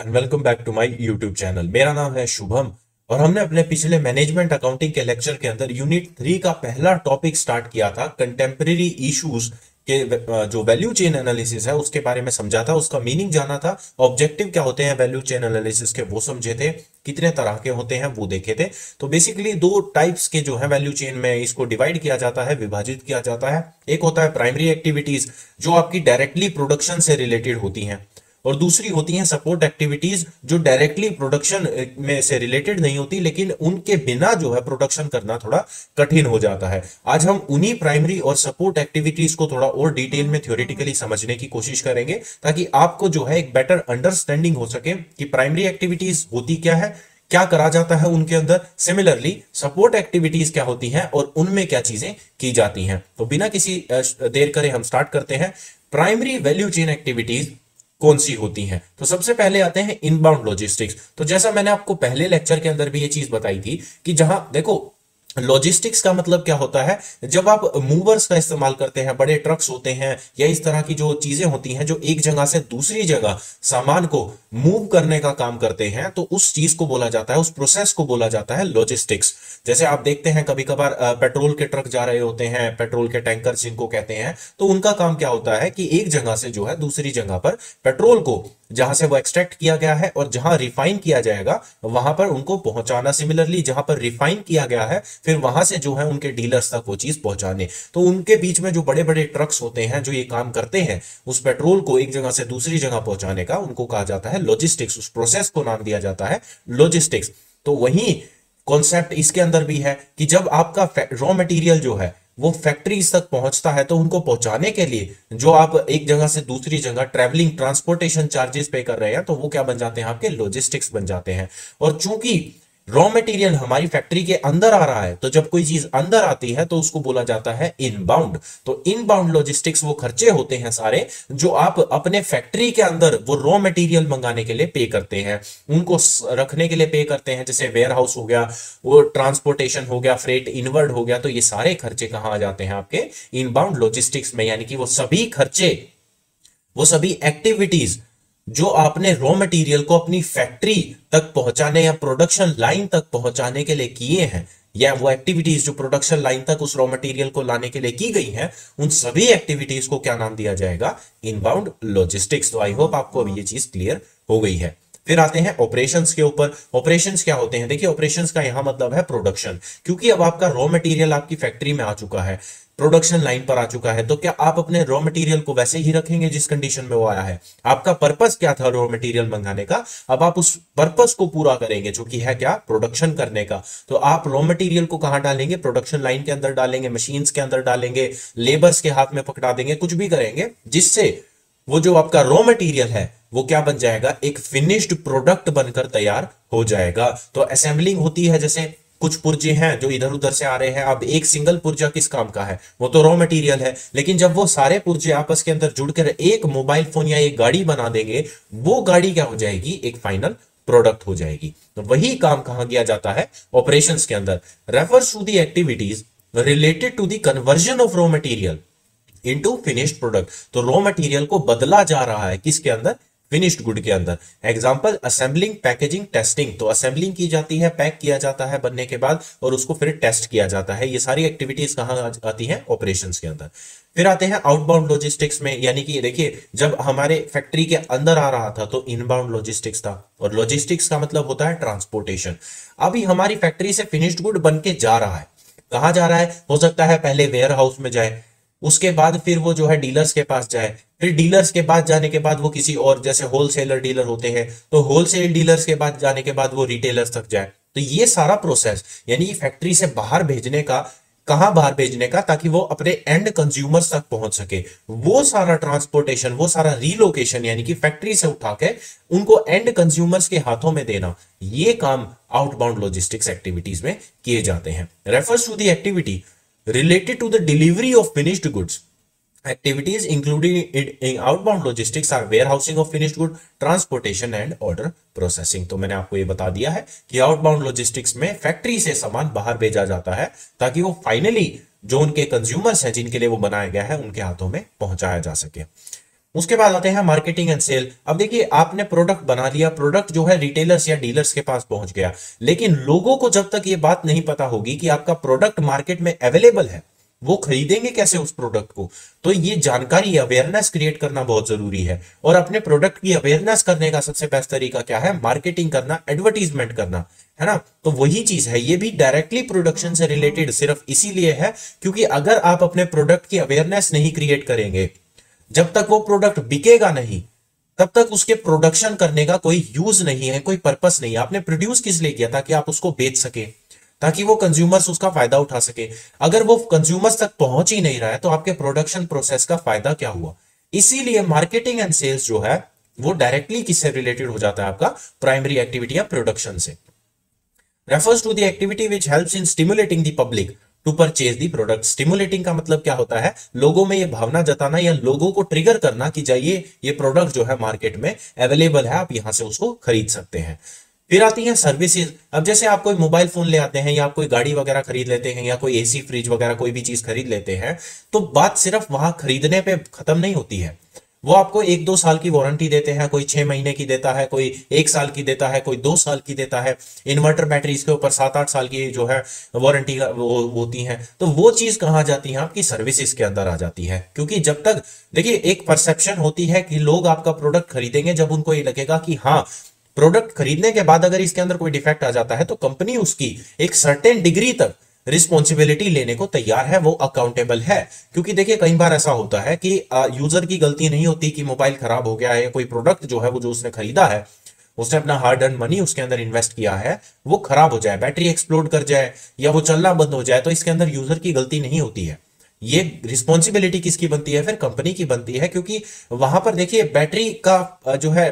And welcome back to my YouTube channel. मेरा नाम है शुभम और हमने अपने पिछले मैनेजमेंट अकाउंटिंग के लेक्चर के अंदर यूनिट 3 का पहला टॉपिक स्टार्ट किया था। कंटेम्परेरी इश्यूज के जो वैल्यू चेन एनालिसिस है उसके बारे में समझा था, उसका मीनिंग जाना था, ऑब्जेक्टिव क्या होते हैं वैल्यू चेन एनालिसिस के वो समझे थे, कितने तरह के होते हैं वो देखे थे। तो बेसिकली दो टाइप्स के जो है वैल्यू चेन में इसको डिवाइड किया जाता है, विभाजित किया जाता है। एक होता है प्राइमरी एक्टिविटीज जो आपकी डायरेक्टली प्रोडक्शन से रिलेटेड होती हैं, और दूसरी होती हैं सपोर्ट एक्टिविटीज जो डायरेक्टली प्रोडक्शन में से रिलेटेड नहीं होती, लेकिन उनके बिना जो है प्रोडक्शन करना थोड़ा कठिन हो जाता है। आज हम उन्हीं प्राइमरी और सपोर्ट एक्टिविटीज को थोड़ा और डिटेल में थ्योरेटिकली समझने की कोशिश करेंगे, ताकि आपको जो है एक बेटर अंडरस्टैंडिंग हो सके कि प्राइमरी एक्टिविटीज होती क्या है, क्या करा जाता है उनके अंदर। सिमिलरली सपोर्ट एक्टिविटीज क्या होती हैं और उनमें क्या चीजें की जाती हैं। तो बिना किसी देर करे हम स्टार्ट करते हैं। प्राइमरी वैल्यू चेन एक्टिविटीज कौन सी होती हैं? तो सबसे पहले आते हैं इनबाउंड लॉजिस्टिक्स। तो जैसा मैंने आपको पहले लेक्चर के अंदर भी ये चीज बताई थी कि जहां देखो लॉजिस्टिक्स का मतलब क्या होता है, जब आप मूवर्स का इस्तेमाल करते हैं, बड़े ट्रक्स होते हैं या इस तरह की जो चीजें होती हैं जो एक जगह से दूसरी जगह सामान को मूव करने का काम करते हैं, तो उस चीज को बोला जाता है, उस प्रोसेस को बोला जाता है लॉजिस्टिक्स। जैसे आप देखते हैं कभी कभार पेट्रोल के ट्रक जा रहे होते हैं, पेट्रोल के टैंकर जिनको कहते हैं, तो उनका काम क्या होता है कि एक जगह से जो है दूसरी जगह पर पेट्रोल को जहां से वो एक्सट्रैक्ट किया गया है और जहां रिफाइन किया जाएगा वहां पर उनको पहुंचाना। सिमिलरली जहां पर रिफाइन किया गया है फिर वहां से जो है उनके डीलर्स तक वो चीज पहुंचाने। तो उनके बीच में जो बड़े बड़े ट्रक्स होते हैं जो ये काम करते हैं उस पेट्रोल को एक जगह से दूसरी जगह पहुंचाने का, उनको कहा जाता है लॉजिस्टिक्स। उस प्रोसेस को नाम दिया जाता है लॉजिस्टिक्स। तो वही कॉन्सेप्ट इसके अंदर भी है कि जब आपका रॉ मटेरियल जो है वो फैक्ट्रीज तक पहुंचता है, तो उनको पहुंचाने के लिए जो आप एक जगह से दूसरी जगह ट्रैवलिंग ट्रांसपोर्टेशन चार्जेस पे कर रहे हैं, तो वो क्या बन जाते हैं? आपके लॉजिस्टिक्स बन जाते हैं। और चूंकि रॉ मटेरियल हमारी फैक्ट्री के अंदर आ रहा है, तो जब कोई चीज अंदर आती है तो उसको बोला जाता है इनबाउंड। तो इनबाउंड लॉजिस्टिक्स वो खर्चे होते हैं सारे जो आप अपने फैक्ट्री के अंदर वो रॉ मटेरियल मंगाने के लिए पे करते हैं, उनको रखने के लिए पे करते हैं। जैसे वेयर हाउस हो गया, वो ट्रांसपोर्टेशन हो गया, फ्रेट इनवर्ड हो गया, तो ये सारे खर्चे कहां आ जाते हैं? आपके इनबाउंड लॉजिस्टिक्स में। यानी कि वो सभी खर्चे, वो सभी एक्टिविटीज जो आपने रॉ मटेरियल को अपनी फैक्ट्री तक पहुंचाने या प्रोडक्शन लाइन तक पहुंचाने के लिए किए हैं, या वो एक्टिविटीज जो प्रोडक्शन लाइन तक उस रॉ मटेरियल को लाने के लिए की गई हैं, उन सभी एक्टिविटीज को क्या नाम दिया जाएगा? Inbound logistics. तो आई होप आपको अभी ये चीज क्लियर हो गई है। फिर आते हैं ऑपरेशंस के ऊपर। ऑपरेशंस क्या होते हैं? देखिए ऑपरेशंस का यहां मतलब है प्रोडक्शन। क्योंकि अब आपका रॉ मटेरियल आपकी फैक्ट्री में आ चुका है, प्रोडक्शन लाइन पर आ चुका है, तो क्या आप अपने रॉ मटेरियल को वैसे ही रखेंगे जिस कंडीशन में वो आया है? आपका पर्पस क्या था रॉ मटेरियल मंगाने का? अब आप उस पर्पस को पूरा करेंगे जो कि है क्या? प्रोडक्शन करने का। तो आप रॉ मटेरियल को कहां डालेंगे? प्रोडक्शन लाइन के अंदर डालेंगे, मशीन्स के अंदर डालेंगे, लेबर्स के हाथ में पकड़ा देंगे, कुछ भी करेंगे जिससे वो जो आपका रॉ मटेरियल है वो क्या बन जाएगा? एक फिनिश्ड प्रोडक्ट बनकर तैयार हो जाएगा। तो असेंबलिंग होती है, जैसे कुछ पुर्जे हैं जो इधर उधर से आ रहे हैं। अब एक सिंगल पुर्जा किस काम का है? वो तो रॉ मटेरियल है, लेकिन जब वो सारे पुर्जे आपस के अंदर जुड़कर एक मोबाइल फोन या एक गाड़ी बना देंगे, वो गाड़ी क्या हो जाएगी? एक फाइनल प्रोडक्ट हो जाएगी। तो वही काम कहां किया जाता है? ऑपरेशंस के अंदर। Refers to the activities related to the conversion of raw material into finished product. तो रॉ मटेरियल को बदला जा रहा है किसके अंदर? फिनिश्ड गुड के अंदर। Example assembling, packaging, testing. तो असेंबलिंग की जाती है, पैक किया जाता है बनने के बाद, और उसको फिर टेस्ट किया जाता है। ये सारी एक्टिविटीज कहां आती हैं? ऑपरेशंस के अंदर। फिर आते हैं आउटबाउंड लॉजिस्टिक्स में। यानी कि देखिए जब हमारे फैक्ट्री के अंदर आ रहा था तो इनबाउंड लॉजिस्टिक्स था, और लॉजिस्टिक्स का मतलब होता है ट्रांसपोर्टेशन। अभी हमारी फैक्ट्री से फिनिश्ड गुड बन के जा रहा है, कहां जा रहा है? हो सकता है पहले वेयर हाउस में जाए, उसके बाद फिर वो जो है डीलर्स के पास जाए, फिर डीलर्स के पास जाने के बाद वो किसी और, जैसे होलसेलर डीलर होते हैं, तो होलसेल डीलर्स के पास जाने के बाद वो रिटेलर्स तक जाए। तो ये सारा प्रोसेस यानी फैक्ट्री से बाहर भेजने का, कहां बाहर भेजने का? ताकि वो अपने एंड कंज्यूमर्स तक पहुंच सके। वो सारा ट्रांसपोर्टेशन, वो सारा रीलोकेशन, यानी कि फैक्ट्री से उठा के उनको एंड कंज्यूमर्स के हाथों में देना, ये काम आउटबाउंड लॉजिस्टिक्स एक्टिविटीज में किए जाते हैं। Refers to the activity related to the delivery of finished goods. Activities included in outbound logistics are warehousing of finished good, transportation and order processing. तो मैंने आपको ये बता दिया है कि आउटबाउंड लॉजिस्टिक्स में फैक्ट्री से सामान बाहर भेजा जाता है ताकि वो फाइनली जो उनके कंज्यूमर्स हैं जिनके लिए वो बनाया गया है उनके हाथों में पहुंचाया जा सके। उसके बाद आते हैं मार्केटिंग एंड सेल। अब देखिए आपने प्रोडक्ट बना लिया, प्रोडक्ट जो है रिटेलर्स या डीलर्स के पास पहुंच गया, लेकिन लोगों को जब तक ये बात नहीं पता होगी कि आपका प्रोडक्ट मार्केट में अवेलेबल है, वो खरीदेंगे कैसे उस प्रोडक्ट को। तो ये जानकारी, अवेयरनेस क्रिएट करना बहुत जरूरी है। और अपने प्रोडक्ट की अवेयरनेस करने का सबसे बेस्ट तरीका क्या है? मार्केटिंग करना, एडवर्टीजमेंट करना, है ना। तो वही चीज है, ये भी डायरेक्टली प्रोडक्शन से रिलेटेड सिर्फ इसीलिए है क्योंकि अगर आप अपने प्रोडक्ट की अवेयरनेस नहीं क्रिएट करेंगे, जब तक वो प्रोडक्ट बिकेगा नहीं, तब तक उसके प्रोडक्शन करने का कोई यूज नहीं है, कोई पर्पस नहीं है। आपने प्रोड्यूस किस लिए किया? ताकि आप उसको बेच सके, ताकि वो कंज्यूमर्स उसका फायदा उठा सके। अगर वो कंज्यूमर्स तक पहुंच ही नहीं रहा है तो आपके प्रोडक्शन प्रोसेस का फायदा क्या हुआ? इसीलिए मार्केटिंग एंड सेल्स जो है वो डायरेक्टली किससे रिलेटेड हो जाता है? आपका प्राइमरी एक्टिविटी या प्रोडक्शन से। Refers to the activity which helps in stimulating the public to purchase the product. Stimulating का मतलब क्या होता है? लोगों में ये भावना जताना या लोगों को ट्रिगर करना कि जाइए ये प्रोडक्ट जो है मार्केट में अवेलेबल है, आप यहां से उसको खरीद सकते हैं। फिर आती है सर्विसेज। अब जैसे आप कोई मोबाइल फोन ले आते हैं या आप कोई गाड़ी वगैरह खरीद लेते हैं या कोई एसी फ्रिज वगैरह कोई भी चीज खरीद लेते हैं, तो बात सिर्फ वहां खरीदने पे खत्म नहीं होती है। वो आपको 1-2 साल की वारंटी देते हैं, कोई 6 महीने की देता है, कोई 1 साल की देता है, कोई 2 साल की देता है। इन्वर्टर बैटरी के ऊपर 7-8 साल की जो है वारंटी वो होती है। तो वो चीज कहाँ जाती है? आपकी सर्विसेज के अंदर आ जाती है। क्योंकि जब तक देखिए एक परसेप्शन होती है कि लोग आपका प्रोडक्ट खरीदेंगे जब उनको ये लगेगा कि हाँ, प्रोडक्ट खरीदने के बाद अगर इसके अंदर कोई डिफेक्ट आ जाता है तो कंपनी उसकी एक सर्टेन डिग्री तक रिस्पॉन्सिबिलिटी लेने को तैयार है, वो अकाउंटेबल है। क्योंकि देखिए कई बार ऐसा होता है कि यूजर की गलती नहीं होती कि मोबाइल खराब हो गया है, कोई प्रोडक्ट जो है वो जो उसने खरीदा है, उसने अपना हार्ड अर्न मनी उसके अंदर इन्वेस्ट किया है, वो खराब हो जाए, बैटरी एक्सप्लोड कर जाए या वो चलना बंद हो जाए, तो इसके अंदर यूजर की गलती नहीं होती है। ये रिस्पॉन्सिबिलिटी किसकी बनती है? फिर कंपनी की बनती है। क्योंकि वहां पर देखिए बैटरी का जो है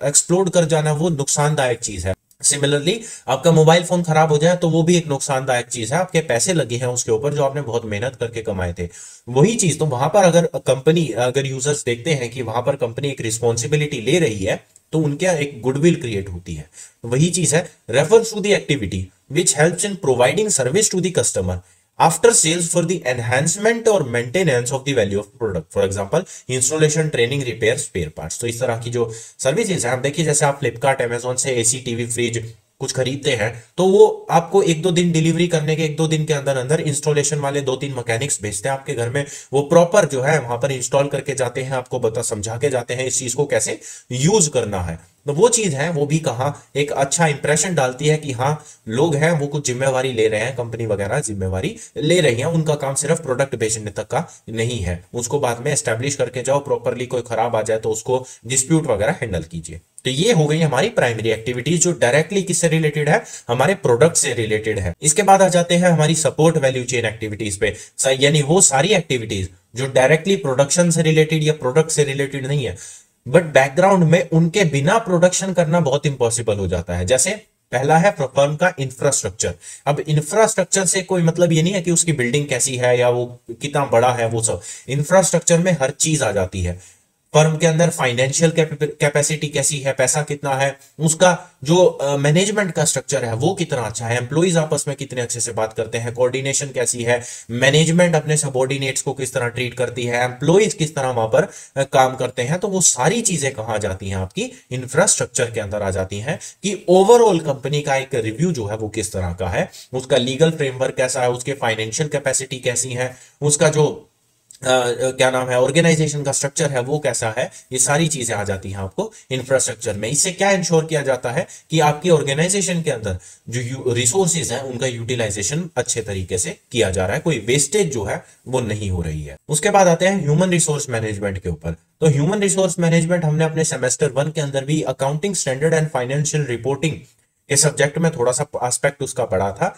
एक्सप्लोड कर जाना वो नुकसानदायक चीज है। सिमिलरली आपका मोबाइल फोन खराब हो जाए तो वो भी एक नुकसानदायक चीज है, आपके पैसे लगे हैं उसके ऊपर जो आपने बहुत मेहनत करके कमाए थे, वही चीज। तो वहां पर अगर कंपनी, अगर यूजर्स देखते हैं कि वहां पर कंपनी एक रिस्पॉन्सिबिलिटी ले रही है तो उनके एक गुडविल क्रिएट होती है। तो वही चीज है, refers to the activity which helps in providing service to the customer after sales for the enhancement or maintenance of the value of product, for example installation, training, repair, spare parts। तो इस तरह की जो services है, आप देखिए जैसे आप फ्लिपकार्ट, अमेजोन से एसी, टीवी, फ्रिज कुछ खरीदते हैं तो वो आपको 1-2 दिन डिलीवरी करने के 1-2 दिन के अंदर अंदर इंस्टॉलेशन वाले 2-3 मैकेनिक्स भेजते हैं आपके घर में। वो प्रॉपर जो है वहां पर इंस्टॉल करके जाते हैं, आपको समझा के जाते हैं इस चीज को कैसे यूज करना है। तो वो चीज है, वो भी कहाँ एक अच्छा इंप्रेशन डालती है कि हाँ लोग हैं वो कुछ जिम्मेवारी ले रहे हैं, कंपनी वगैरह जिम्मेवारी ले रही है, उनका काम सिर्फ प्रोडक्ट बेचने तक का नहीं है, उसको बाद में एस्टेब्लिश करके जाओ प्रॉपरली। कोई खराब आ जाए तो उसको डिस्प्यूट वगैरह हैंडल कीजिए। तो ये हो गई हमारी प्राइमरी एक्टिविटीज जो डायरेक्टली किससे रिलेटेड है? हमारे प्रोडक्ट से रिलेटेड है। इसके बाद आ जाते हैं हमारी सपोर्ट वैल्यू चेन एक्टिविटीज पे, यानी वो सारी एक्टिविटीज जो डायरेक्टली प्रोडक्शन से रिलेटेड या प्रोडक्ट से रिलेटेड नहीं है, बट बैकग्राउंड में उनके बिना प्रोडक्शन करना बहुत इंपॉसिबल हो जाता है। जैसे पहला है फर्म का इंफ्रास्ट्रक्चर। अब इंफ्रास्ट्रक्चर से कोई मतलब ये नहीं है कि उसकी बिल्डिंग कैसी है या वो कितना बड़ा है, वो सब इंफ्रास्ट्रक्चर में हर चीज आ जाती है। फर्म के अंदर फाइनेंशियल कैपेसिटी कैसी है, पैसा कितना है, उसका जो मैनेजमेंट का स्ट्रक्चर है वो कितना अच्छा है, एम्प्लॉइज आपस में कितने अच्छे से बात करते हैं, कोऑर्डिनेशन कैसी है, मैनेजमेंट अपने सबऑर्डिनेट्स को किस तरह ट्रीट करती है, एम्प्लॉइज किस तरह वहां पर काम करते हैं। तो वो सारी चीजें कहाँ जाती हैं? आपकी इंफ्रास्ट्रक्चर के अंदर आ जाती हैं कि ओवरऑल कंपनी का एक रिव्यू जो है वो किस तरह का है, उसका लीगल फ्रेमवर्क कैसा है, उसके फाइनेंशियल कैपेसिटी कैसी है, उसका जो क्या नाम है ऑर्गेनाइजेशन का स्ट्रक्चर है वो कैसा है। ये सारी चीजें आ जाती हैं आपको इंफ्रास्ट्रक्चर में। इससे क्या इंश्योर किया जाता है कि आपकी ऑर्गेनाइजेशन के अंदर जो रिसोर्सेज हैं उनका यूटिलाइजेशन अच्छे तरीके से किया जा रहा है, कोई वेस्टेज जो है वो नहीं हो रही है। उसके बाद आते हैं ह्यूमन रिसोर्स मैनेजमेंट के ऊपर। तो ह्यूमन रिसोर्स मैनेजमेंट हमने अपने सेमेस्टर 1 के अंदर भी accounting standard and financial reporting के सब्जेक्ट में थोड़ा सा एस्पेक्ट उसका पढ़ा था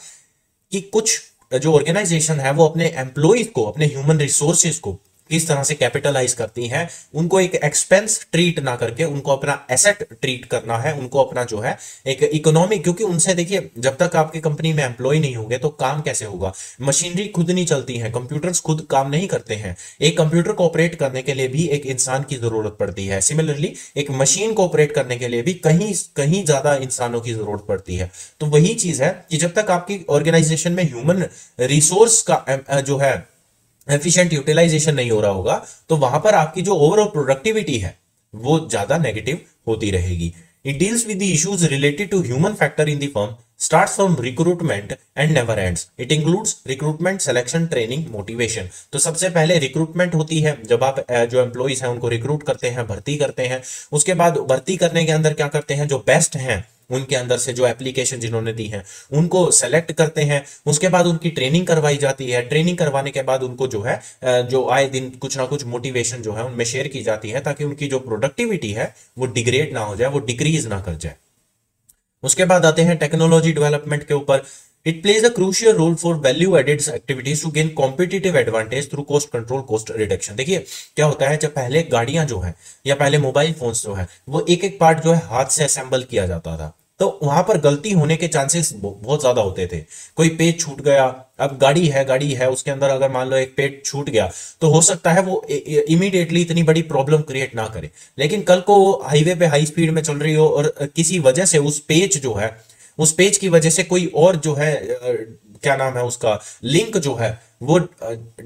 कि कुछ जो ऑर्गेनाइजेशन है वो अपने एम्प्लॉइज को, अपने ह्यूमन रिसोर्सेज को किस तरह से कैपिटलाइज करती हैं, उनको एक एक्सपेंस ट्रीट ना करके उनको अपना एसेट ट्रीट करना है, उनको अपना जो है एक इकोनॉमिक, क्योंकि उनसे देखिए जब तक आपकी कंपनी में एम्प्लॉय नहीं होंगे तो काम कैसे होगा। मशीनरी खुद नहीं चलती है, कंप्यूटर्स खुद काम नहीं करते हैं, एक कंप्यूटर को ऑपरेट करने के लिए भी एक इंसान की जरूरत पड़ती है। सिमिलरली एक मशीन को ऑपरेट करने के लिए भी कहीं कहीं ज्यादा इंसानों की जरूरत पड़ती है। तो वही चीज है कि जब तक आपकी ऑर्गेनाइजेशन में ह्यूमन रिसोर्स का जो है एफिशिएंट यूटिलाइजेशन नहीं हो रहा होगा, तो वहां पर आपकी जो ओवरऑल प्रोडक्टिविटी है वो ज्यादा नेगेटिव होती रहेगी। It deals with the issues related to human factor in the firm, starts from recruitment and never ends. It includes recruitment, selection, training, motivation. तो सबसे पहले रिक्रूटमेंट होती है, जब आप जो एम्प्लॉइज हैं उनको रिक्रूट करते हैं, भर्ती करते हैं। उसके बाद भर्ती करने के अंदर क्या करते हैं, जो बेस्ट हैं उनके अंदर से जो एप्लीकेशन जिन्होंने दी है उनको सेलेक्ट करते हैं। उसके बाद उनकी ट्रेनिंग करवाई जाती है। ट्रेनिंग करवाने के बाद उनको जो है जो आए दिन कुछ ना कुछ मोटिवेशन जो है उनमें शेयर की जाती है, ताकि उनकी जो प्रोडक्टिविटी है वो डिग्रेड ना हो जाए, वो डिक्रीज ना कर जाए। उसके बाद आते हैं टेक्नोलॉजी डेवलपमेंट के ऊपर। It plays a crucial role for value added activities to gain competitive advantage through cost control, cost reduction. देखिए क्या होता है, जब पहले गाड़ियां जो है या पहले मोबाइल फोन्स जो है वो एक एक पार्ट जो है हाथ से असेंबल किया जाता था, तो वहां पर गलती होने के चांसेस बहुत ज्यादा होते थे। कोई पेज छूट गया, अब गाड़ी है उसके अंदर अगर मान लो एक पेज छूट गया तो हो सकता है वो इमीडिएटली इतनी बड़ी प्रॉब्लम क्रिएट ना करे, लेकिन कल को हाईवे पे हाई स्पीड में चल रही हो और किसी वजह से उस पेज जो है, उस पेज की वजह से कोई और जो है क्या नाम है उसका लिंक जो है वो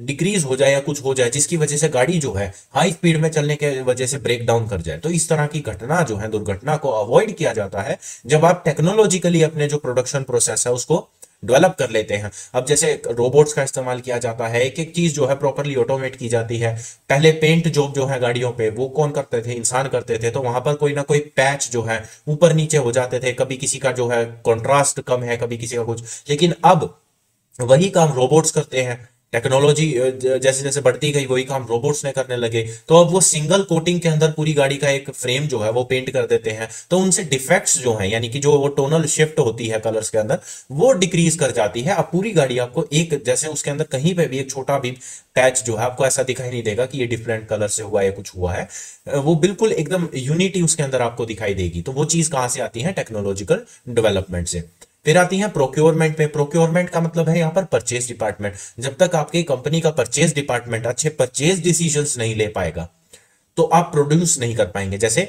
डिक्रीज हो जाए या कुछ हो जाए, जिसकी वजह से गाड़ी जो है हाई स्पीड में चलने के वजह से ब्रेक डाउन कर जाए। तो इस तरह की घटना जो है, दुर्घटना को अवॉइड किया जाता है जब आप टेक्नोलॉजिकली अपने जो प्रोडक्शन प्रोसेस है उसको डेवलप कर लेते हैं। अब जैसे रोबोट्स का इस्तेमाल किया जाता है, एक एक चीज जो है प्रॉपरली ऑटोमेट की जाती है। पहले पेंट जॉब जो है गाड़ियों पे वो कौन करते थे, इंसान करते थे, तो वहां पर कोई ना कोई पैच जो है ऊपर नीचे हो जाते थे, कभी किसी का जो है कॉन्ट्रास्ट कम है, कभी किसी का कुछ, लेकिन अब वही काम रोबोट्स करते हैं। टेक्नोलॉजी जैसे जैसे बढ़ती गई वही काम रोबोट्स ने करने लगे, तो अब वो सिंगल कोटिंग के अंदर पूरी गाड़ी का एक फ्रेम जो है वो पेंट कर देते हैं, तो उनसे डिफेक्ट्स जो है यानी कि जो वो टोनल शिफ्ट होती है कलर्स के अंदर वो डिक्रीज कर जाती है। अब पूरी गाड़ी आपको एक जैसे उसके अंदर कहीं पे भी एक छोटा भी पैच जो है आपको ऐसा दिखाई नहीं देगा कि ये डिफरेंट कलर से हुआ है, कुछ हुआ है, वो बिल्कुल एकदम यूनिटी उसके अंदर आपको दिखाई देगी। तो वो चीज कहां से आती है, टेक्नोलॉजिकल डेवलपमेंट से। फिर आती है प्रोक्योरमेंट पे। प्रोक्योरमेंट का मतलब है यहाँ पर परचेज डिपार्टमेंट। जब तक आपकी कंपनी का परचेज डिपार्टमेंट अच्छे परचेज डिसीजंस नहीं ले पाएगा तो आप प्रोड्यूस नहीं कर पाएंगे। जैसे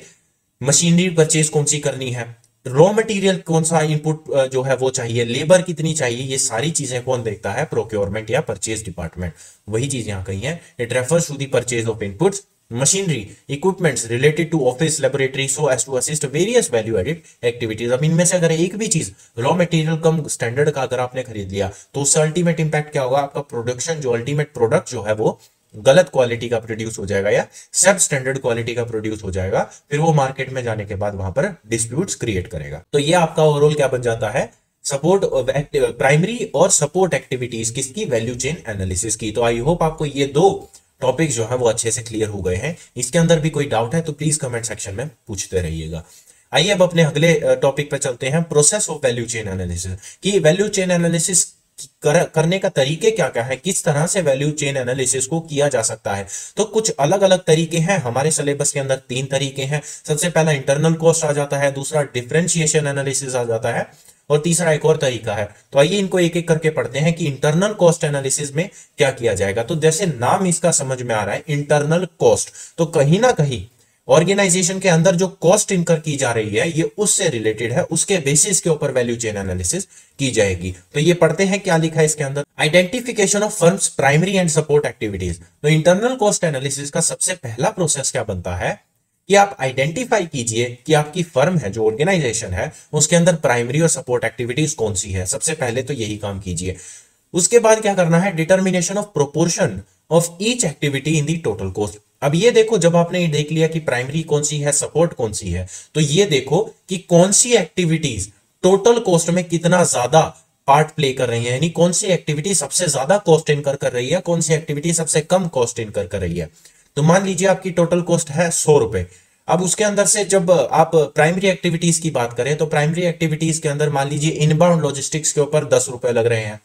मशीनरी परचेज कौन सी करनी है, रॉ मटेरियल कौन सा इनपुट जो है वो चाहिए, लेबर कितनी चाहिए, ये सारी चीजें कौन देखता है, प्रोक्योरमेंट या परचेज डिपार्टमेंट। वही चीज यहाँ कही है, it refers to the purchase of inputs, machinery, equipments related to office laboratory so as to assist various value added activities. अब इनमें से अगर एक भी चीज रॉ मटेरियल कम स्टैंडर्ड का अगर आपने खरीद लिया तो उससे अल्टीमेट इंपैक्ट क्या होगा, आपका प्रोडक्शन जो अल्टीमेट प्रोडक्ट जो है वो गलत क्वालिटी का प्रोड्यूस हो जाएगा या सब स्टैंडर्ड क्वालिटी का प्रोड्यूस हो जाएगा, फिर वो मार्केट में जाने के बाद वहां पर डिस्प्यूट्स क्रिएट करेगा। तो ये आपका ओवरऑल क्या बन जाता है, सपोर्ट प्राइमरी और सपोर्ट एक्टिविटीज किसकी, वैल्यू चेन एनालिसिस की। तो आई होप आपको ये दो टॉपिक जो है वो अच्छे से क्लियर हो गए हैं। इसके अंदर भी कोई डाउट है तो प्लीज कमेंट सेक्शन में पूछते रहिएगा। आइए अब अपने अगले टॉपिक पे चलते हैं, process of value chain analysis. कि वैल्यू चेन एनालिसिस करने का तरीके क्या क्या है, किस तरह से वैल्यू चेन एनालिसिस को किया जा सकता है। तो कुछ अलग अलग तरीके हैं, हमारे सिलेबस के अंदर 3 तरीके हैं। सबसे पहला इंटरनल कॉस्ट आ जाता है, दूसरा डिफरेंशिएशन एनालिसिस आ जाता है और तीसरा एक और तरीका है। तो आइए इनको एक एक करके पढ़ते हैं कि इंटरनल कॉस्ट एनालिसिस में क्या किया जाएगा। तो जैसे नाम इसका समझ में आ रहा है इंटरनल कॉस्ट, तो कहीं ना कहीं ऑर्गेनाइजेशन के अंदर जो कॉस्ट इनकर की जा रही है ये उससे रिलेटेड है, उसके बेसिस के ऊपर वैल्यू चेन एनालिसिस की जाएगी। तो ये पढ़ते हैं क्या लिखा है इसके अंदर, identification of firms primary and support activities. तो इंटरनल कॉस्ट एनालिसिस का सबसे पहला प्रोसेस क्या बनता है कि आप आइडेंटिफाई कीजिए कि आपकी फर्म है, जो ऑर्गेनाइजेशन है, उसके अंदर प्राइमरी और सपोर्ट एक्टिविटीज कौन सी है। सबसे पहले तो यही काम कीजिए। उसके बाद क्या करना है, determination of proportion of each activity in the total cost. अब ये देखो, जब आपने ये देख लिया कि प्राइमरी कौन सी है, सपोर्ट कौन सी है, तो ये देखो कि कौन सी एक्टिविटीज टोटल कॉस्ट में कितना ज्यादा पार्ट प्ले कर रही है, यानी कौन सी एक्टिविटी सबसे ज्यादा कॉस्ट इनकर कर रही है, कौन सी एक्टिविटी सबसे कम कॉस्ट इनकर कर रही है। तो मान लीजिए आपकी टोटल कॉस्ट है 100 रुपए। अब उसके अंदर से जब आप प्राइमरी एक्टिविटीज की बात करें तो प्राइमरी एक्टिविटीज के अंदर मान लीजिए इनबाउंड लॉजिस्टिक्स के ऊपर 10 रुपए लग रहे हैं,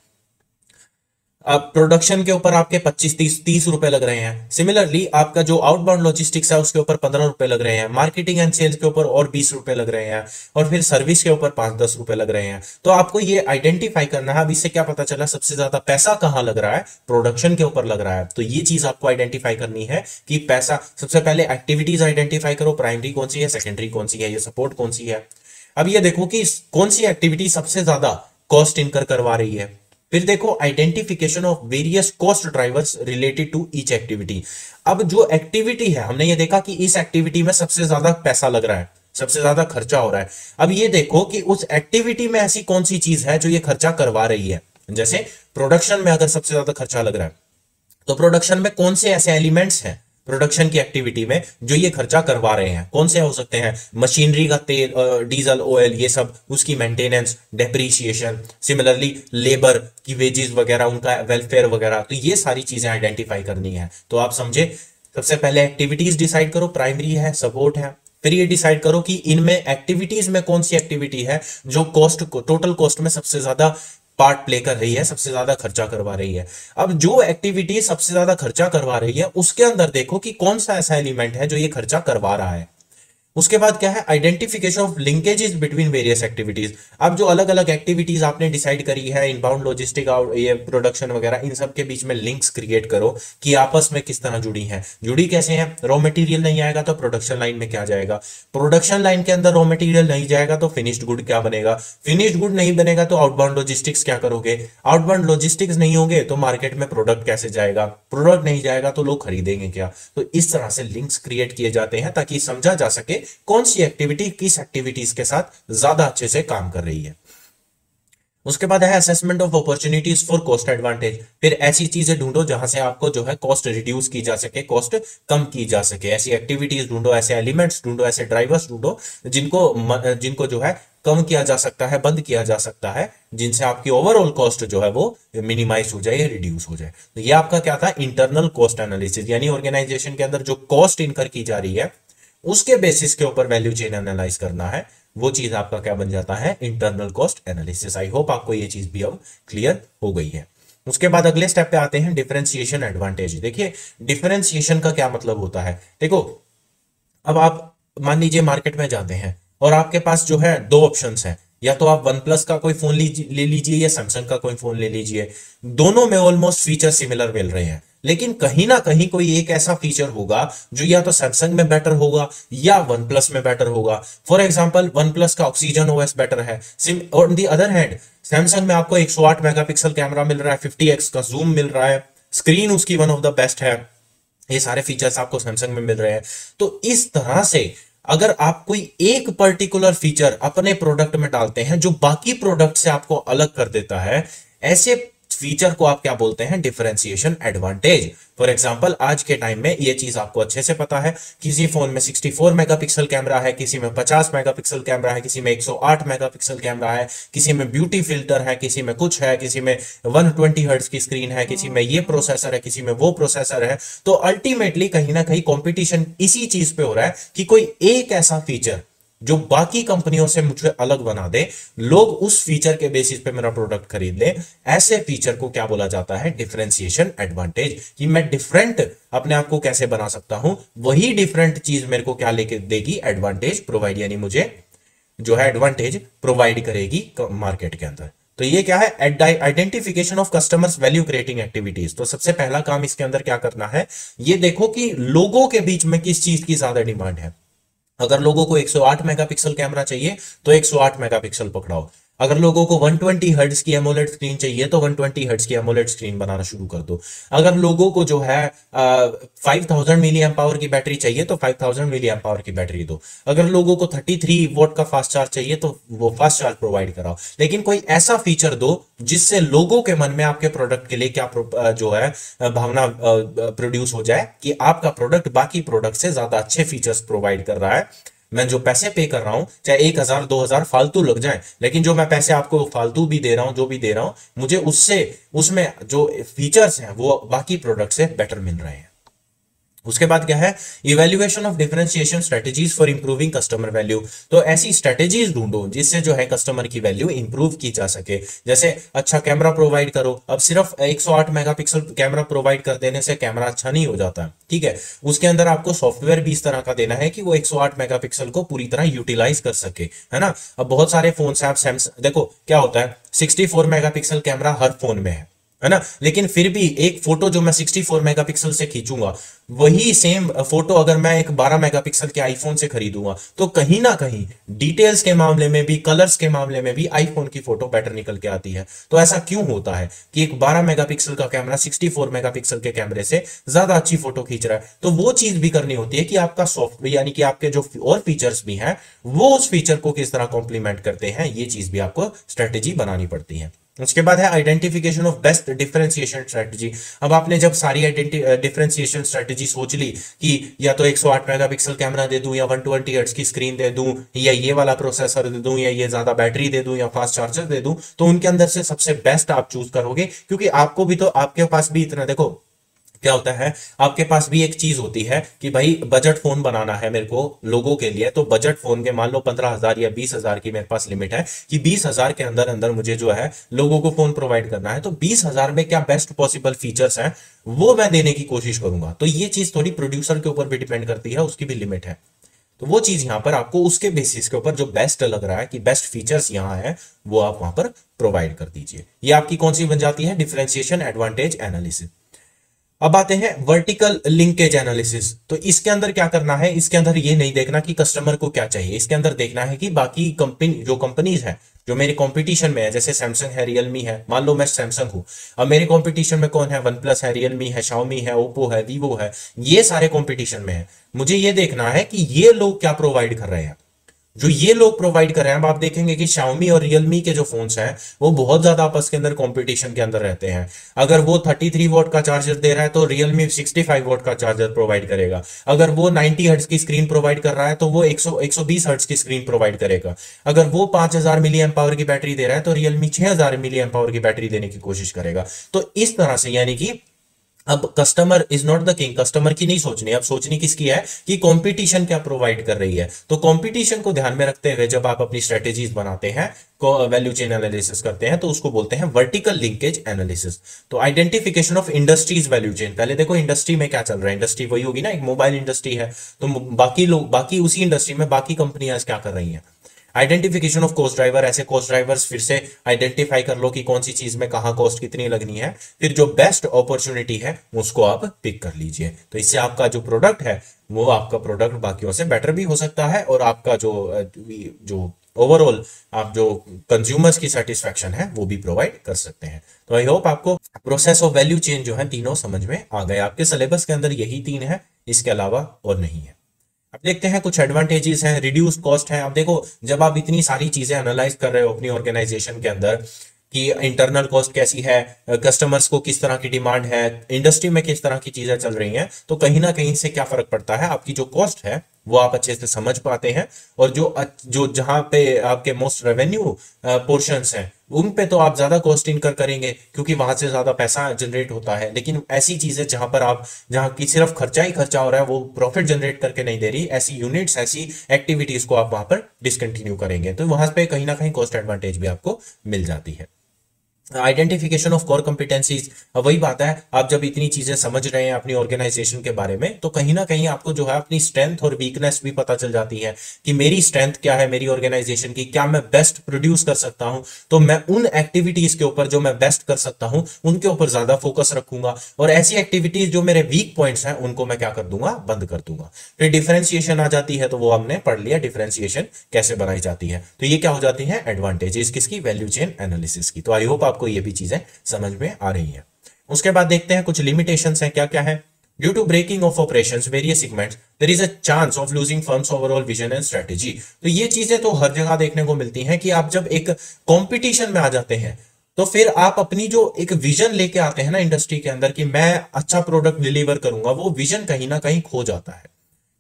अब प्रोडक्शन के ऊपर आपके 25-30 रुपए लग रहे हैं। सिमिलरली आपका जो आउटबाउंड लॉजिस्टिक्स है उसके ऊपर 15 रुपए लग रहे हैं, मार्केटिंग एंड सेल्स के ऊपर और 20 रुपए लग रहे हैं, और फिर सर्विस के ऊपर 5-10 रुपए लग रहे हैं। तो आपको ये आइडेंटिफाई करना है। अब इससे क्या पता चला, सबसे ज्यादा पैसा कहां लग रहा है, प्रोडक्शन के ऊपर लग रहा है। तो ये चीज आपको आइडेंटिफाई करनी है कि पैसा, सबसे पहले एक्टिविटीज आइडेंटिफाई करो, प्राइमरी कौन सी है, सेकेंडरी कौन सी है, ये सपोर्ट कौन सी है। अब ये देखो कि कौन सी एक्टिविटी सबसे ज्यादा कॉस्ट इनकर करवा रही है। फिर देखो identification of various cost drivers related to each activity. अब जो एक्टिविटी है, हमने ये देखा कि इस एक्टिविटी में सबसे ज्यादा पैसा लग रहा है, सबसे ज्यादा खर्चा हो रहा है। अब ये देखो कि उस एक्टिविटी में ऐसी कौन सी चीज है जो ये खर्चा करवा रही है। जैसे प्रोडक्शन में अगर सबसे ज्यादा खर्चा लग रहा है, तो प्रोडक्शन में कौन से ऐसे एलिमेंट्स हैं प्रोडक्शन की एक्टिविटी में जो ये खर्चा करवा रहे हैं, कौन से हो सकते हैं? मशीनरी का तेल, डीजल, ऑयल, ये सब, उसकी मेंटेनेंस, डेप्रीशिएशन, सिमिलरली लेबर की वेजेस वगैरह, उनका वेलफेयर वगैरह। तो ये सारी चीजें आइडेंटिफाई करनी है। तो आप समझे, सबसे पहले एक्टिविटीज डिसाइड करो, प्राइमरी है, सपोर्ट है। फिर ये डिसाइड करो कि इनमें एक्टिविटीज में कौन सी एक्टिविटी है जो कॉस्ट को, टोटल कॉस्ट में सबसे ज्यादा पार्ट प्ले कर रही है, सबसे ज्यादा खर्चा करवा रही है। अब जो एक्टिविटी सबसे ज्यादा खर्चा करवा रही है उसके अंदर देखो कि कौन सा ऐसा एलिमेंट है जो ये खर्चा करवा रहा है। उसके बाद क्या है? Identification of linkages between various activities. अब जो अलग अलग एक्टिविटीज आपने डिसाइड करी है, इनबाउंड लॉजिस्टिक, ये प्रोडक्शन वगैरह, इन सब के बीच में लिंक्स क्रिएट करो कि आपस में किस तरह जुड़ी हैं, जुड़ी कैसे हैं। रॉ मटेरियल नहीं आएगा तो प्रोडक्शन लाइन में क्या जाएगा, प्रोडक्शन लाइन के अंदर रॉ मटेरियल नहीं जाएगा तो फिनिश्ड गुड क्या बनेगा, फिनिश्ड गुड नहीं बनेगा तो आउटबाउंड लॉजिस्टिक्स क्या करोगे, आउटबाउंड लॉजिस्टिक्स नहीं होंगे तो मार्केट में प्रोडक्ट कैसे जाएगा, प्रोडक्ट नहीं जाएगा तो लोग खरीदेंगे क्या। तो इस तरह से लिंक्स क्रिएट किए जाते हैं ताकि समझा जा सके कौन सी एक्टिविटी किस एक्टिविटीज के साथ ज्यादा अच्छे से काम कर रही है। उसके बाद है assessment of opportunities for cost advantage. फिर ऐसी चीजें ढूंढो जहां से आपको जो है कॉस्ट रिड्यूस की जा सके, कॉस्ट कम की जा सके। ऐसी एक्टिविटीज ढूंढो, ऐसे एलिमेंट्स ढूंढो, ऐसे ड्राइवर्स ढूंढो जिनको जो है कम किया जा सकता है, बंद किया जा सकता है, जिनसे आपकी ओवरऑल कॉस्ट जो है वो मिनिमाइज हो जाए, रिड्यूस हो जाए। तो ये आपका क्या था? इंटरनल कॉस्ट एनालिसिस, यानी ऑर्गेनाइजेशन के अंदर जो कॉस्ट इनकर की जा रही है उसके बेसिस के ऊपर वैल्यू चेन एनालाइज करना है। वो चीज आपका क्या बन जाता है? Internal cost analysis. I hope आपको ये चीज भी अब क्लियर हो गई है। उसके बाद अगले स्टेप पे आते हैं, डिफरेंशिएशन एडवांटेज। देखिए डिफरेंशिएशन का क्या मतलब होता है। देखो अब आप मान लीजिए मार्केट में जाते हैं और आपके पास जो है दो ऑप्शंस हैं, या तो आप वन प्लस का कोई फोन ले लीजिए या सैमसंग का कोई फोन ले लीजिए। दोनों में ऑलमोस्ट फीचर सिमिलर मिल रहे हैं, लेकिन कहीं ना कहीं कोई एक ऐसा फीचर होगा जो या तो सैमसंग में बेटर होगा या वन प्लस में बेटर होगा। फॉर एग्जांपल वन प्लस का ऑक्सीजन ओएस बेटर है, on the other hand Samsung में आपको 108 मेगापिक्सल कैमरा मिल रहा है, 50x का जूम मिल रहा है, स्क्रीन उसकी वन ऑफ द बेस्ट है। ये सारे फीचर्स आपको सैमसंग में मिल रहे हैं। तो इस तरह से अगर आप कोई एक पर्टिकुलर फीचर अपने प्रोडक्ट में डालते हैं जो बाकी प्रोडक्ट से आपको अलग कर देता है, ऐसे फीचर को आप क्या बोलते हैं? Differentiation advantage. फॉर एग्जांपल आज के टाइम में ये चीज आपको अच्छे से पता है, किसी फोन में 64 मेगापिक्सल कैमरा है, किसी में 50 मेगापिक्सल कैमरा है, किसी में 108 मेगापिक्सल कैमरा है, किसी में ब्यूटी फिल्टर है, किसी में कुछ है, किसी में 120 हर्ट्ज की स्क्रीन है, किसी में ये प्रोसेसर है, किसी में वो प्रोसेसर है। तो अल्टीमेटली कहीं ना कहीं कंपटीशन इसी चीज पे हो रहा है कि कोई एक ऐसा फीचर जो बाकी कंपनियों से मुझे अलग बना दे, लोग उस फीचर के बेसिस पे मेरा प्रोडक्ट खरीद ले। ऐसे फीचर को क्या बोला जाता है? Differentiation advantage. कि मैं डिफरेंट अपने आप को कैसे बना सकता हूं, वही डिफरेंट चीज मेरे को क्या लेके देगी? एडवांटेज प्रोवाइड, यानी मुझे जो है एडवांटेज प्रोवाइड करेगी मार्केट के अंदर। तो ये क्या है? Identification of customers value creating activities. तो सबसे पहला काम इसके अंदर क्या करना है, ये देखो कि लोगों के बीच में किस चीज की ज्यादा डिमांड है। अगर लोगों को 108 मेगापिक्सल कैमरा चाहिए तो 108 मेगापिक्सल पकड़ाओ। अगर लोगों को 120 हर्ट्ज की एमोलेड स्क्रीन चाहिए तो 120 हर्ट्ज की एमोलेड स्क्रीन बनाना शुरू कर दो। अगर लोगों को जो है 5000 मिली एम्प पावर की बैटरी चाहिए तो 5000 मिली एम्प पावर की बैटरी दो। अगर लोगों को 33 वोट का फास्ट चार्ज चाहिए तो वो फास्ट चार्ज प्रोवाइड कराओ। लेकिन कोई ऐसा फीचर दो जिससे लोगों के मन में आपके प्रोडक्ट के लिए क्या जो है भावना प्रोड्यूस हो जाए कि आपका प्रोडक्ट बाकी प्रोडक्ट से ज्यादा अच्छे फीचर्स प्रोवाइड कर रहा है। मैं जो पैसे पे कर रहा हूं, चाहे 1000 2000 फालतू लग जाए, लेकिन जो मैं पैसे आपको फालतू भी दे रहा हूं, जो भी दे रहा हूं, मुझे उसमें जो फीचर्स हैं वो बाकी प्रोडक्ट से बेटर मिल रहे हैं। उसके बाद क्या है? Evaluation of differentiation strategies for improving customer value. तो ऐसी स्ट्रेटजीज ढूंढो जिससे जो है कस्टमर की वैल्यू इंप्रूव की जा सके। जैसे अच्छा कैमरा प्रोवाइड करो। अब सिर्फ 108 मेगापिक्सल कैमरा प्रोवाइड कर देने से कैमरा अच्छा नहीं हो जाता, ठीक है। उसके अंदर आपको सॉफ्टवेयर भी इस तरह का देना है कि वो 108 मेगापिक्सल को पूरी तरह यूटिलाइज कर सके, है ना। अब बहुत सारे फोन से आप सैमसंग देखो क्या होता है, 64 मेगापिक्सल कैमरा हर फोन में है, है ना। लेकिन फिर भी एक फोटो जो मैं 64 मेगापिक्सल से खींचूंगा, वही सेम फोटो अगर मैं एक 12 मेगापिक्सल के आईफोन से खरीदूंगा, तो कहीं ना कहीं डिटेल्स के मामले में भी, कलर्स के मामले में भी आईफोन की फोटो बेटर निकल के आती है। तो ऐसा क्यों होता है कि एक 12 मेगापिक्सल का कैमरा 64 मेगापिक्सल के कैमरे से ज्यादा अच्छी फोटो खींच रहा है? तो वो चीज भी करनी होती है कि आपका सॉफ्टवेयर यानी कि आपके जो और फीचर्स भी हैं वो उस फीचर को किस तरह कॉम्प्लीमेंट करते हैं, ये चीज भी आपको स्ट्रेटेजी बनानी पड़ती है। उसके बाद है identification of best differentiation strategy. अब आपने जब सारी डिफरेंशिएशन स्ट्रेटजी सोच ली कि या तो 108 मेगापिक्सल कैमरा दे दूं, या 120 हर्ट्ज की स्क्रीन दे दूं, या ये वाला प्रोसेसर दे दूं, या ये ज्यादा बैटरी दे दूं, या फास्ट चार्जर दे दूं, तो उनके अंदर से सबसे बेस्ट आप चूज करोगे। क्योंकि आपको भी तो, आपके पास भी इतना, देखो क्या होता है, आपके पास भी एक चीज होती है कि भाई बजट फोन बनाना है मेरे को लोगों के लिए, तो बजट फोन के मान लो 15,000 या 20,000 की मेरे पास लिमिट है कि 20,000 के अंदर अंदर मुझे जो है लोगों को फोन प्रोवाइड करना है। तो 20,000 में क्या बेस्ट पॉसिबल फीचर्स हैं वो मैं देने की कोशिश करूंगा। तो ये चीज थोड़ी प्रोड्यूसर के ऊपर भी डिपेंड करती है, उसकी भी लिमिट है। तो वो चीज यहां पर आपको उसके बेसिस के ऊपर जो बेस्ट लग रहा है कि बेस्ट फीचर्स यहां है, वो आप वहां पर प्रोवाइड कर दीजिए। ये आपकी कौन सी बन जाती है? Differentiation advantage analysis. अब आते हैं वर्टिकल लिंकेज एनालिसिस। तो इसके अंदर क्या करना है? इसके अंदर ये नहीं देखना कि कस्टमर को क्या चाहिए, इसके अंदर देखना है कि बाकी कंपनी, जो कंपनीज है जो मेरे कंपटीशन में है, जैसे सैमसंग है, रियलमी है, मान लो मैं सैमसंग हूं, अब मेरे कंपटीशन में कौन है? वन प्लस है, रियलमी है, शाओमी है, ओप्पो है, वीवो है, ये सारे कंपटीशन में है। मुझे ये देखना है कि ये लोग क्या प्रोवाइड कर रहे हैं। जो ये लोग प्रोवाइड कर रहे हैं, अब आप देखेंगे कि Xiaomi और Realme के जो फोन्स हैं वो बहुत ज्यादा आपस के अंदर कंपटीशन के अंदर रहते हैं। अगर वो 33 वॉट का चार्जर दे रहा है तो Realme 65 वॉट का चार्जर प्रोवाइड करेगा। अगर वो 90 हर्ट्ज की स्क्रीन प्रोवाइड कर रहा है तो वो 120 हर्ट्ज की स्क्रीन प्रोवाइड करेगा। अगर वो 5000 मिली एम्प पावर की बैटरी दे रहा है तो Realme 6000 मिली एम्प पावर की बैटरी देने की कोशिश करेगा। तो इस तरह से, यानी कि अब customer is not the king, customer की नहीं सोचनी, अब सोचनी किसकी है कि कंपटीशन क्या प्रोवाइड कर रही है। तो कंपटीशन को ध्यान में रखते हुए जब आप अपनी स्ट्रेटेजीज बनाते हैं, वैल्यू चेन एनालिसिस करते हैं, तो उसको बोलते हैं वर्टिकल लिंकेज एनालिसिस। तो identification of industries value chain. पहले देखो इंडस्ट्री में क्या चल रहा है, इंडस्ट्री वही होगी ना, एक मोबाइल इंडस्ट्री है, तो बाकी लोग, बाकी उसी इंडस्ट्री में बाकी कंपनियां क्या कर रही हैं। आइडेंटिफिकेशन ऑफ कॉस्ट ड्राइवर, ऐसे कॉस्ट ड्राइवर्स फिर से आइडेंटिफाई कर लो कि कौन सी चीज में कहां कॉस्ट कितनी लगनी है, फिर जो बेस्ट अपॉर्चुनिटी है उसको आप पिक कर लीजिए। तो इससे आपका जो प्रोडक्ट है वो आपका प्रोडक्ट बाकियों से बेटर भी हो सकता है, और आपका जो जो ओवरऑल आप जो कंज्यूमर्स की सेटिस्फैक्शन है वो भी प्रोवाइड कर सकते हैं। तो आई होप आपको प्रोसेस ऑफ वैल्यू चेन जो है तीनों समझ में आ गए। आपके सिलेबस के अंदर यही तीन है, इसके अलावा और नहीं है। अब देखते हैं कुछ एडवांटेजेस हैं, रिड्यूस कॉस्ट है। अब देखो जब आप इतनी सारी चीजें एनालाइज कर रहे हो अपनी ऑर्गेनाइजेशन के अंदर कि इंटरनल कॉस्ट कैसी है, कस्टमर्स को किस तरह की डिमांड है, इंडस्ट्री में किस तरह की चीजें चल रही हैं, तो कहीं ना कहीं से क्या फर्क पड़ता है, आपकी जो कॉस्ट है वो आप अच्छे से समझ पाते हैं। और जो जो जहां पे आपके मोस्ट रेवेन्यू पोर्शंस हैं उन पे तो आप ज्यादा कॉस्ट इनकर करेंगे क्योंकि वहां से ज्यादा पैसा जनरेट होता है। लेकिन ऐसी चीजें जहां पर आप, जहां की सिर्फ खर्चा ही खर्चा हो रहा है, वो प्रॉफिट जनरेट करके नहीं दे रही, ऐसी यूनिट्स, ऐसी एक्टिविटीज को आप वहां पर डिसकंटिन्यू करेंगे, तो वहां पे कहीं ना कहीं कॉस्ट एडवांटेज भी आपको मिल जाती है। आइडेंटिफिकेशन ऑफ कोर कॉम्पिटेंसीज, वही बात है, आप जब इतनी चीजें समझ रहे हैं अपनी ऑर्गेनाइजेशन के बारे में, तो कहीं ना कहीं आपको जो है अपनी स्ट्रेंथ और वीकनेस भी पता चल जाती है कि मेरी स्ट्रेंथ क्या है मेरी ऑर्गेनाइजेशन की, क्या मैं बेस्ट प्रोड्यूस कर सकता हूं, तो मैं उन एक्टिविटीज के ऊपर जो मैं बेस्ट कर सकता हूं उनके ऊपर ज्यादा फोकस रखूंगा, और ऐसी एक्टिविटीज जो मेरे वीक पॉइंट्स हैं उनको मैं क्या कर दूंगा, बंद कर दूंगा। फिर डिफरेंशिएशन आ जाती है, तो वो हमने पढ़ लिया डिफरेंशिएशन कैसे बनाई जाती है। तो ये क्या हो जाती है, एडवांटेजेस किसकी, वैल्यू चेन एनालिसिस की। तो आई होप आपको ये भी चीजें समझ में आ रही हैं। उसके बाद देखते हैं कुछ लिमिटेशंस हैं, क्या क्या है। Due to breaking of operations various segments there is a chance of losing firm's overall vision and strategy. तो ये चीजें तो हर जगह देखने को मिलती हैं कि आप जब एक कंपटीशन में आ जाते हैं तो फिर आप अपनी जो एक विजन लेके आते हैं ना इंडस्ट्री के अंदर कि मैं अच्छा प्रोडक्ट डिलीवर करूंगा, वो विजन कहीं ना कहीं खो जाता है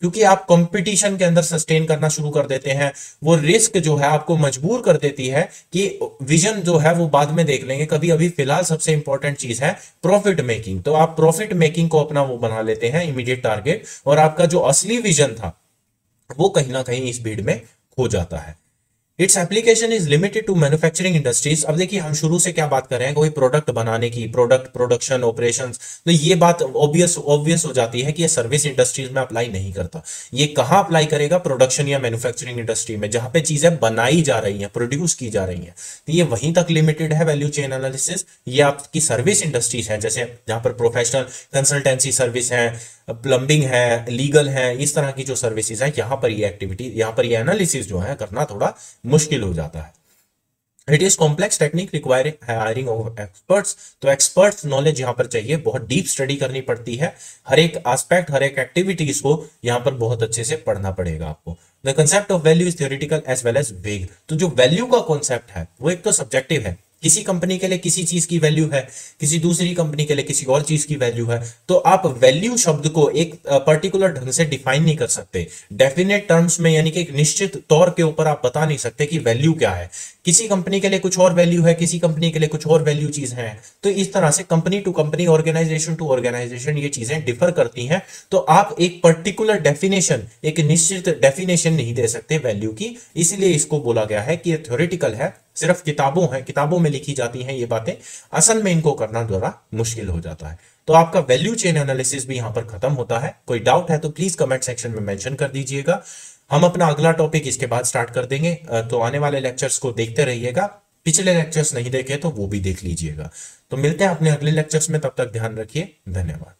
क्योंकि आप कंपटीशन के अंदर सस्टेन करना शुरू कर देते हैं। वो रिस्क जो है आपको मजबूर कर देती है कि विजन जो है वो बाद में देख लेंगे कभी, अभी फिलहाल सबसे इंपॉर्टेंट चीज है प्रॉफिट मेकिंग। तो आप प्रॉफिट मेकिंग को अपना वो बना लेते हैं इमीडिएट टारगेट, और आपका जो असली विजन था वो कहीं ना कहीं इस भीड़ में खो जाता है। Its application is limited to manufacturing industries. अब देखिए हम शुरू से क्या बात कर रहे हैं, कोई प्रोडक्ट बनाने की, प्रोडक्ट प्रोडक्शन ऑपरेशंस, तो ये बात ऑब्वियस हो जाती है कि ये सर्विस इंडस्ट्रीज में अप्लाई नहीं करता। ये कहां अप्लाई करेगा, प्रोडक्शन या मैन्युफैक्चरिंग इंडस्ट्री में, जहां पे चीजें बनाई जा रही हैं, प्रोड्यूस की जा रही हैं, तो ये वहीं तक लिमिटेड है वैल्यू चेन एनालिसिस। ये आपकी सर्विस इंडस्ट्रीज है, जैसे जहां पर प्रोफेशनल कंसल्टेंसी सर्विस है, प्लम्बिंग है, लीगल है, इस तरह की जो सर्विसेज है, यहां पर ये एक्टिविटी, यहां पर ये एनालिसिस जो है करना थोड़ा मुश्किल हो जाता है। It is complex technique requiring hiring of experts. तो एक्सपर्ट्स नॉलेज यहां पर चाहिए, बहुत डीप स्टडी करनी पड़ती है, हर एक एस्पेक्ट, हर एक एक्टिविटीज को यहां पर बहुत अच्छे से पढ़ना पड़ेगा आपको। The concept of value is theoretical as well as vague. तो जो वैल्यू का कॉन्सेप्ट है वो एक तो सब्जेक्टिव है, किसी कंपनी के लिए किसी चीज की वैल्यू है, किसी दूसरी कंपनी के लिए किसी और चीज की वैल्यू है, तो आप वैल्यू शब्द को एक पर्टिकुलर ढंग से डिफाइन नहीं कर सकते डेफिनेट टर्म्स में, यानी कि एक निश्चित तौर के ऊपर आप बता नहीं सकते कि वैल्यू क्या है। किसी कंपनी के लिए कुछ और वैल्यू है, किसी कंपनी के लिए कुछ और वैल्यू चीज है, तो इस तरह से company to company, organisation to organisation ये चीजें डिफर करती हैं। तो आप एक पर्टिकुलर डेफिनेशन, एक निश्चित डेफिनेशन नहीं दे सकते वैल्यू की, इसलिए इसको बोला गया है कि ये थ्योरेटिकल है, सिर्फ किताबों में लिखी जाती हैं ये बातें, असल में इनको करना जरा मुश्किल हो जाता है। तो आपका वैल्यू चेन एनालिसिस भी यहां पर खत्म होता है। कोई डाउट है तो प्लीज कमेंट सेक्शन में मेंशन कर दीजिएगा। हम अपना अगला टॉपिक इसके बाद स्टार्ट कर देंगे, तो आने वाले लेक्चर्स को देखते रहिएगा। पिछले लेक्चर्स नहीं देखे तो वो भी देख लीजिएगा। तो मिलते हैं अपने अगले लेक्चर्स में, तब तक ध्यान रखिए, धन्यवाद।